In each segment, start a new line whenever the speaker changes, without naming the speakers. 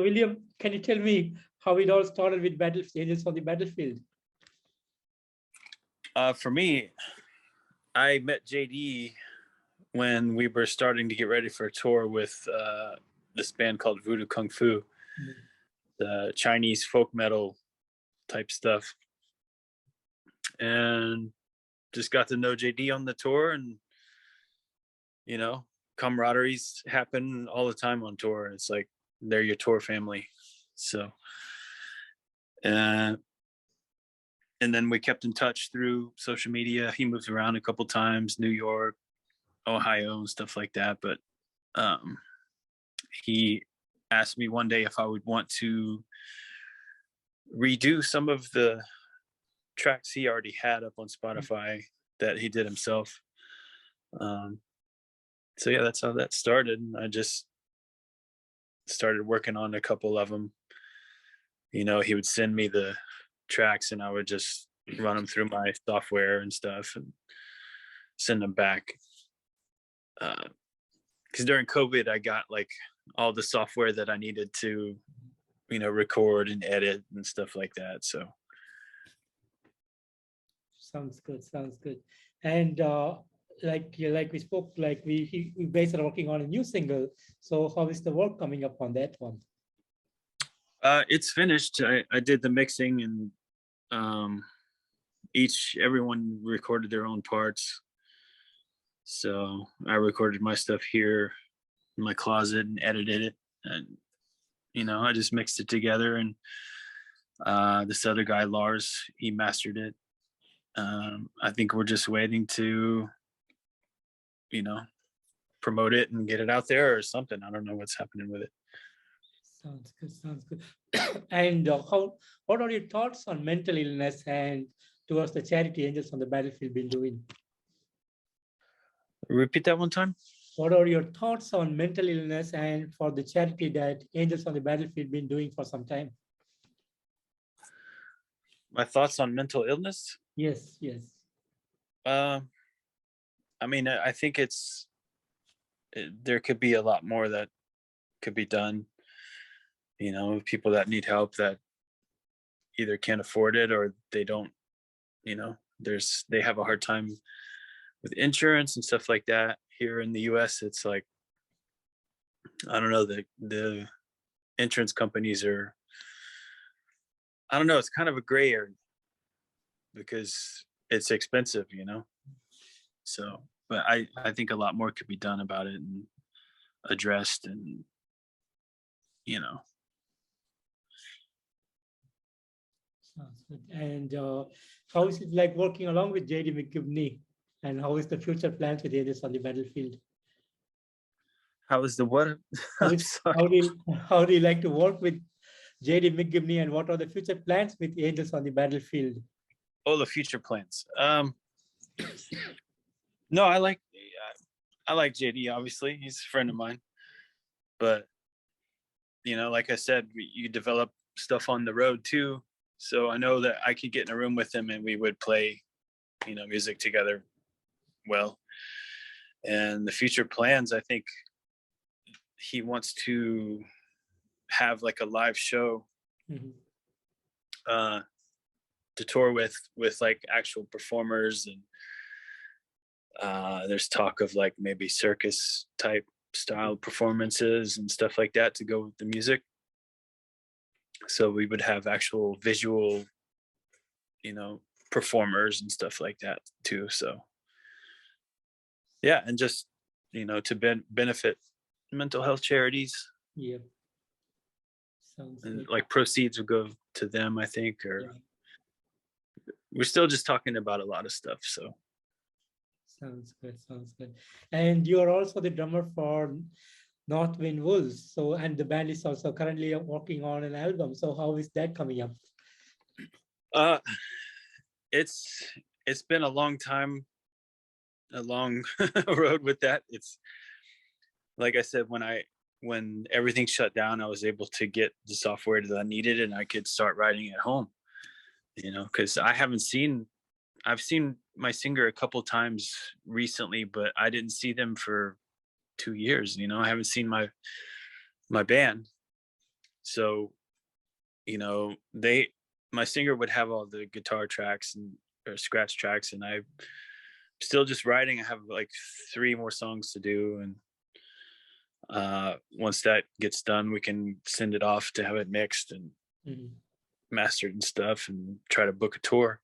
So, William, can you tell me how it all started with Angels on the Battlefield?
For me, I met JD when we were starting to get ready for a tour with this band called Voodoo Kung Fu, the Chinese folk metal type stuff, and just got to know JD on the tour. And you know, camaraderies happen all the time on tour. It's like they're your tour family. So and then we kept in touch through social media. He moved around a couple times, New York, Ohio, and stuff like that. But he asked me one day if I would want to redo some of the tracks he already had up on Spotify that he did himself. So yeah, that's how that started. I just started working on a couple of them. You know, he would send me the tracks and I would just run them through my software and stuff and send them back. Because during COVID, I got like all the software that I needed to, you know, record and edit and stuff like that. So
sounds good. Sounds good. And like we spoke, like we basically are working on a new single. So how is the work coming up on that one?
It's finished. I did the mixing and everyone recorded their own parts. So I recorded my stuff here in my closet and edited it, and you know, I just mixed it together. And this other guy, Lars, he mastered it. I think we're just waiting to, you know, promote it and get it out there or something. I don't know what's happening with it.
Sounds good. Sounds good. And what are your thoughts on mental illness and towards the charity Angels on the Battlefield been doing?
Repeat that one time.
What are your thoughts on mental illness and for the charity that Angels on the Battlefield been doing for some time?
My thoughts on mental illness?
Yes, yes.
I mean, I think there could be a lot more that could be done. You know, people that need help that either can't afford it or they don't, you know, they have a hard time with insurance and stuff like that. Here in the US, it's like, I don't know, the insurance companies are, I don't know, it's kind of a gray area because it's expensive, you know? So, but I think a lot more could be done about it and addressed and, you know.
Sounds good. And how is it like working along with JD McGivney? And how is the future plans with Angels on the Battlefield?
How is the what?
How do you like to work with JD McGivney, and what are the future plans with Angels on the Battlefield?
Oh, the future plans. No, I like JD. Obviously, he's a friend of mine. But you know, like I said, you develop stuff on the road too. So I know that I could get in a room with him and we would play, you know, music together well. And the future plans, I think he wants to have like a live show to tour with like actual performers, and there's talk of like maybe circus type style performances and stuff like that to go with the music. So we would have actual visual, you know, performers and stuff like that too. So yeah, and just, you know, to benefit mental health charities.
Yeah. Sounds
and
good.
Like proceeds would go to them, I think, or we're still just talking about a lot of stuff. So
sounds good. Sounds good. And you are also the drummer for Northwind Wolves. So, and the band is also currently working on an album. So how is that coming up?
It's been a long time, a long road with that. It's like I said, when everything shut down, I was able to get the software that I needed and I could start writing at home, you know, because I've seen my singer a couple times recently, but I didn't see them for 2 years. You know, I haven't seen my band. So, my singer would have all the guitar tracks and or scratch tracks, and I'm still just writing. I have like 3 more songs to do, and once that gets done, we can send it off to have it mixed and
Mhm.
mastered and stuff, and try to book a tour.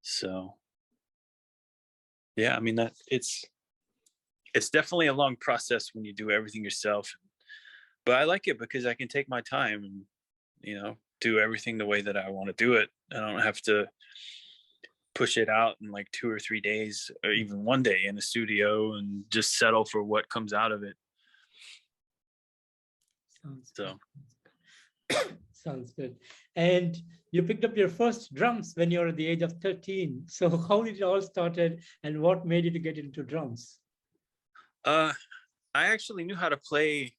So yeah, I mean that it's definitely a long process when you do everything yourself, but I like it because I can take my time and do everything the way that I want to do it. I don't have to push it out in like 2 or 3 days or even one day in the studio and just settle for what comes out of it.
Sounds good.
So
Sounds good. And you picked up your first drums when you were at the age of 13. So how did it all started and what made you to get into drums?
uh I actually knew how to play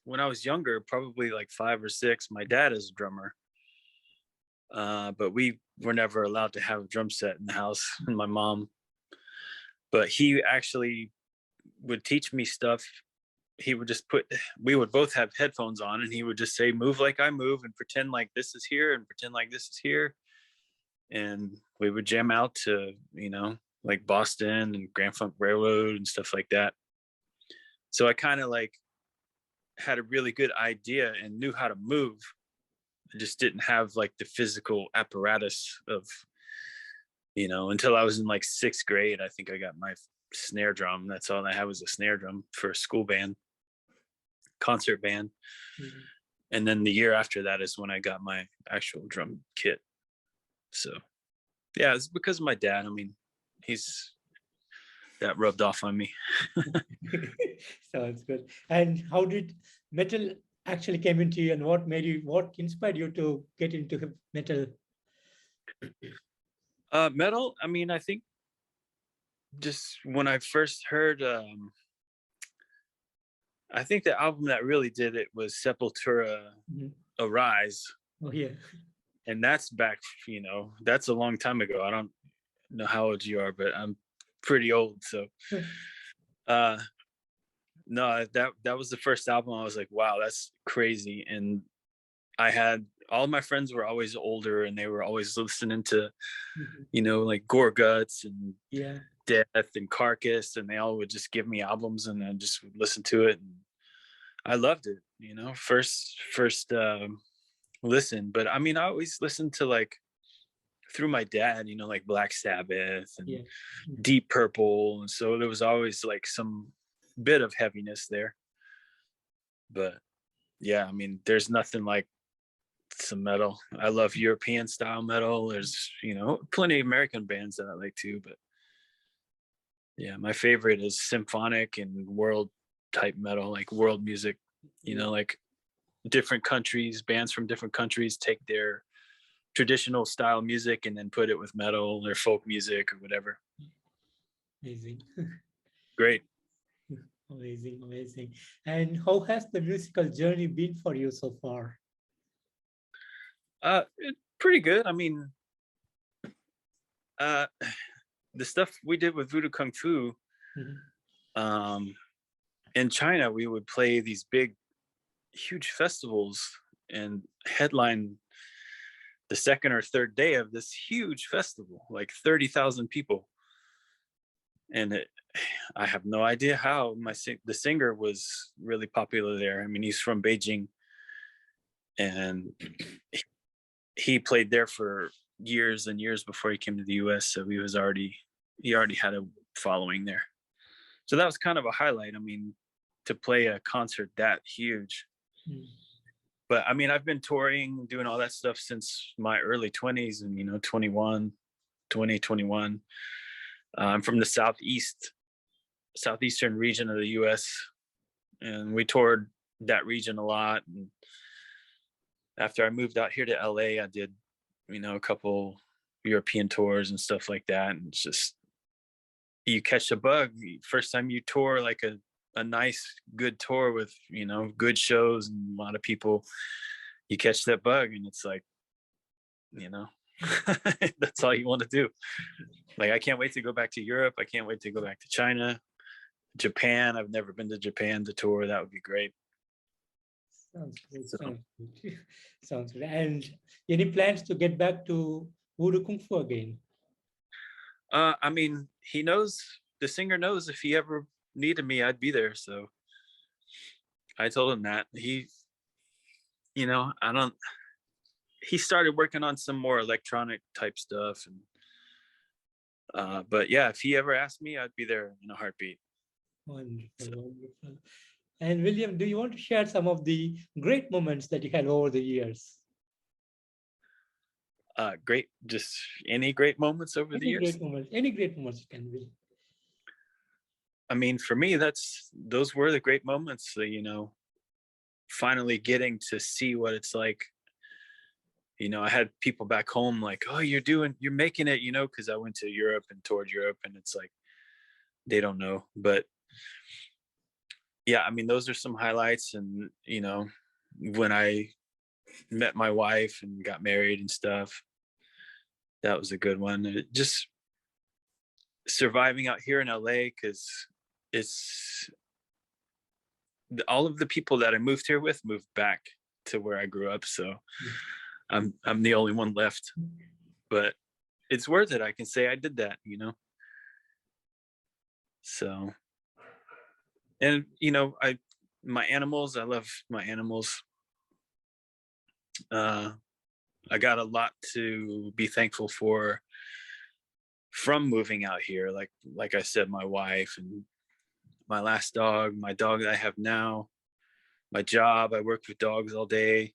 when I was younger, probably like 5 or 6. My dad is a drummer, but we were never allowed to have a drum set in the house. And my mom, but he actually would teach me stuff. He would just we would both have headphones on, and he would just say, move like I move, and pretend like this is here, and pretend like this is here. And we would jam out to, like Boston and Grand Funk Railroad and stuff like that. So I kind of like had a really good idea and knew how to move. I just didn't have like the physical apparatus of, until I was in like 6th grade. I think I got my snare drum. That's all I had was a snare drum for a school band, concert band.
Mhm.
And then the year after that is when I got my actual drum kit. So yeah, it's because of my dad. I mean, he's that rubbed off on me.
Sounds good. And how did metal actually came into you and what inspired you to get into metal?
Metal, I mean, I think just when I first heard, I think the album that really did it was Sepultura
Mhm.
Arise.
Oh, yeah.
And that's back, that's a long time ago. I don't know how old you are, but I'm pretty old. So, uh, no, that was the first album. I was like, wow, that's crazy. And I had all my friends were always older, and they were always listening to,
Mhm.
like Gore Guts and
Yeah.
Death and Carcass, and they all would just give me albums, and I just would listen to it, and I loved it. First listen, but I mean, I always listened to like through my dad, like Black Sabbath and
Yeah. Mhm.
Deep Purple, and so there was always like some bit of heaviness there. But yeah, I mean, there's nothing like some metal. I love European style metal. There's plenty of American bands that I like too, but yeah, my favorite is symphonic and world type metal, like world music.
Yeah.
Like different countries, bands from different countries take their traditional style music and then put it with metal or folk music or whatever.
Amazing.
Great.
Amazing, amazing. And how has the musical journey been for you so far?
Pretty good. I mean, uh, the stuff we did with Voodoo Kung Fu,
Mhm.
um, in China, we would play these big, huge festivals and headline the second or third day of this huge festival, like 30,000 people. And I have no idea how the singer was really popular there. I mean, he's from Beijing, and he played there for years and years before he came to the US. So he already had a following there. So that was kind of a highlight. I mean, to play a concert that huge.
Mm.
But I mean, I've been touring, doing all that stuff since my early 20s and, 21. I'm from the southeastern region of the US, and we toured that region a lot. And after I moved out here to LA, I did, a couple European tours and stuff like that. And it's just, you catch a bug. First time you tour like a nice, good tour with, good shows and a lot of people, you catch that bug, and it's like, you know, that's all you want to do. Like, I can't wait to go back to Europe. I can't wait to go back to China, Japan. I've never been to Japan to tour. That would be great.
Sounds good.
So,
Sounds good. Sounds good. And any plans to get back to Voodoo Kung Fu again?
I mean, he knows, the singer knows if he ever needed me, I'd be there. So I told him that. I don't, he started working on some more electronic type stuff. And, but yeah, if he ever asked me, I'd be there in a heartbeat.
Wonderful,
So,
wonderful. And William, do you want to share some of the great moments that you had over the years?
great. Just any great moments over the years.
Any great moments you can be.
I mean, for me, those were the great moments. Finally getting to see what it's like. I had people back home like, oh, you're making it, because I went to Europe and toured Europe, and it's like, they don't know. But yeah, I mean, those are some highlights. And, when I met my wife and got married and stuff, that was a good one. Just surviving out here in LA, because it's all of the people that I moved here with moved back to where I grew up. So I'm the only one left, but it's worth it. I can say I did that, So, and my animals, I love my animals. I got a lot to be thankful for from moving out here. Like I said, my wife and my last dog, my dog that I have now, my job. I work with dogs all day.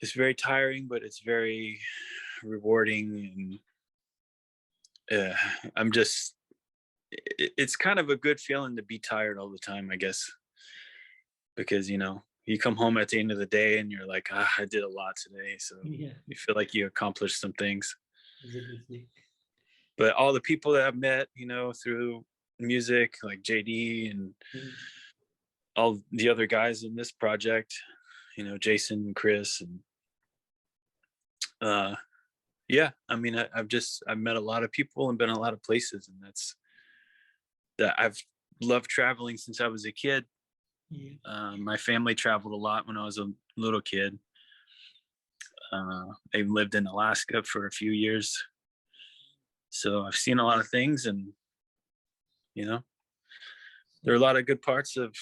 It's very tiring, but it's very rewarding. And it's kind of a good feeling to be tired all the time, I guess, because you come home at the end of the day and you're like, I did a lot today, so
Yeah,
you feel like you accomplished some things.
absolutely.
But all the people that I've met, through music, like JD and all the other guys in this project, Jason and Chris, and yeah, I mean, I've met a lot of people and been a lot of places, and that I've loved traveling since I was a kid.
Yeah.
My family traveled a lot when I was a little kid. I lived in Alaska for a few years, so I've seen a lot of things, and there are a lot of good parts of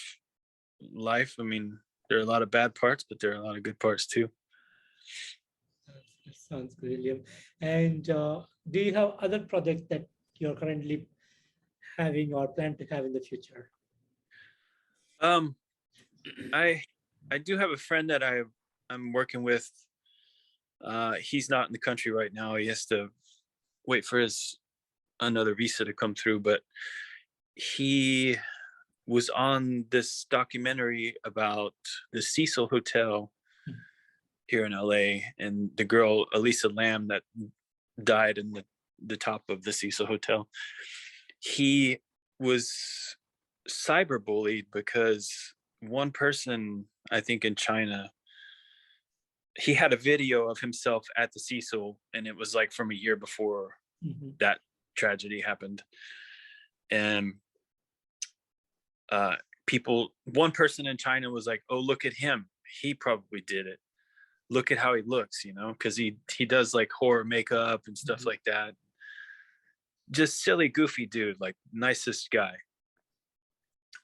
life. I mean, there are a lot of bad parts, but there are a lot of good parts too.
That sounds good, William. And do you have other projects that you're currently having or plan to have in the future?
Um, I I do have a friend that I'm working with. He's not in the country right now. He has to wait for his another visa to come through, but he was on this documentary about the Cecil Hotel here in LA, and the girl Elisa Lam that died in the top of the Cecil Hotel. He was cyberbullied because one person, I think in China, he had a video of himself at the Cecil, and it was like from a year before that tragedy happened. And one person in China was like, oh, look at him, he probably did it, look at how he looks, because he does like horror makeup and stuff like that. Just silly, goofy dude, like nicest guy.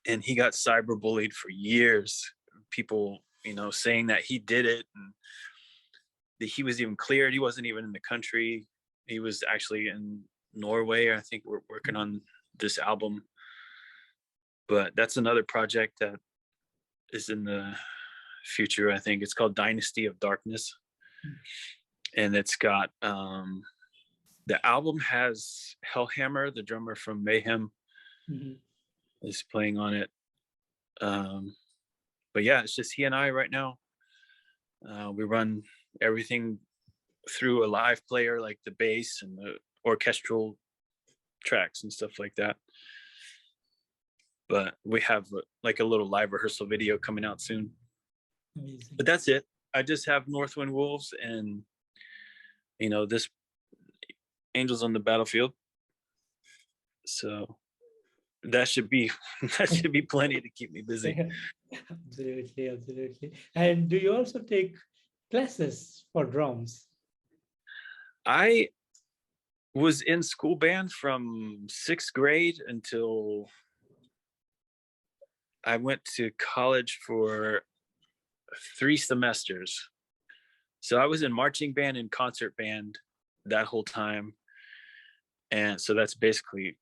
And he got cyberbullied for years. People, saying that he did it, and that he was even cleared. He wasn't even in the country. He was actually in Norway. I think we're working on this album. But that's another project that is in the future. I think it's called Dynasty of Darkness. And it's got the album has Hellhammer, the drummer from Mayhem, is playing on it. But yeah, it's just he and I right now. We run everything through a live player, like the bass and the orchestral tracks and stuff like that. But we have like a little live rehearsal video coming out soon. Amazing. But that's it. I just have Northwind Wolves and this Angels on the Battlefield. So that should be that should be plenty to keep me busy.
Absolutely, absolutely. And do you also take classes for drums?
I was in school band from 6th grade until I went to college for 3 semesters. So I was in marching band and concert band that whole time. And so that's basically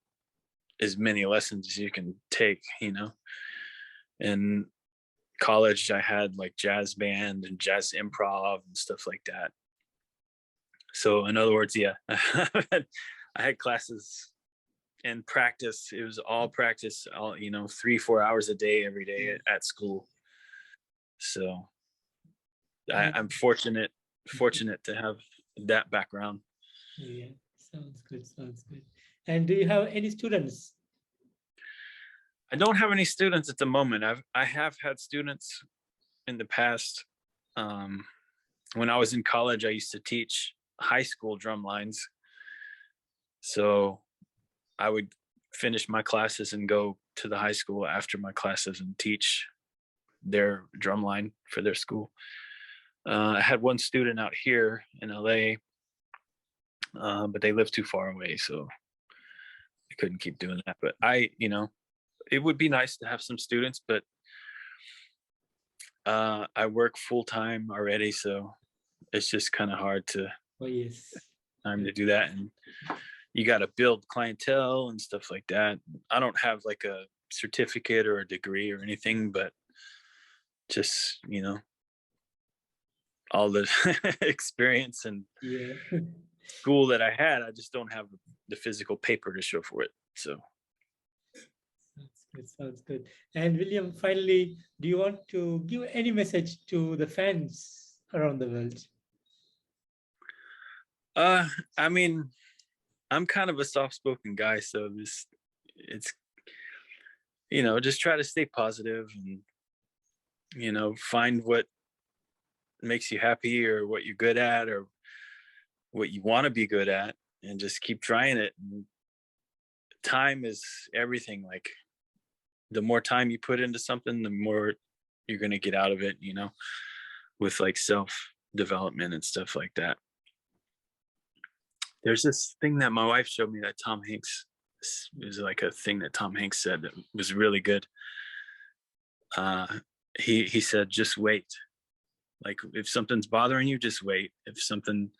as many lessons as you can take, you know. In college, I had like jazz band and jazz improv and stuff like that. So in other words, yeah, I had classes and practice. It was all practice, all, 3-4 hours a day, every day at school. So I'm fortunate to have that background.
Yeah, sounds good, sounds good. And do you have any students?
I don't have any students at the moment. I have had students in the past. When I was in college, I used to teach high school drum lines. So I would finish my classes and go to the high school after my classes and teach their drum line for their school. I had one student out here in LA, but they live too far away, so I couldn't keep doing that. But it would be nice to have some students, but I work full time already, so it's just kind of hard to
Oh, yes.
time to do that, and you got to build clientele and stuff like that. I don't have like a certificate or a degree or anything, but just all the experience and
Yeah.
school that I had, I just don't have the physical paper to show for it. So
Sounds good, sounds good. And William, finally, do you want to give any message to the fans around the world?
I mean, I'm kind of a soft-spoken guy, so it's just try to stay positive and find what makes you happy or what you're good at or what you want to be good at, and just keep trying it. And time is everything. Like the more time you put into something, the more you're going to get out of it, with like self development and stuff like that. There's this thing that my wife showed me that Tom Hanks, it was like a thing that Tom Hanks said that was really good. He said, just wait. Like if something's bothering you, just wait. If something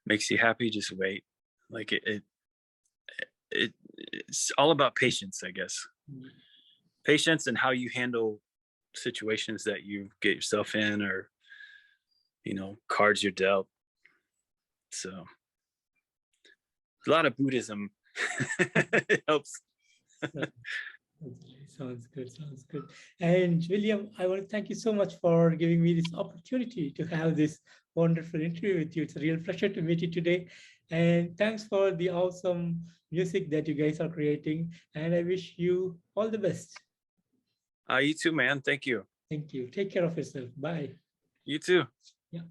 makes you happy, just wait. Like it's all about patience, I guess. Patience and how you handle situations that you get yourself in, or cards you're dealt. So a lot of Buddhism helps.
Sounds good, sounds good. And William, I want to thank you so much for giving me this opportunity to have this wonderful interview with you. It's a real pleasure to meet you today. And thanks for the awesome music that you guys are creating. And I wish you all the best.
You too, man. Thank you.
Thank you. Take care of yourself. Bye.
You too.
Yeah.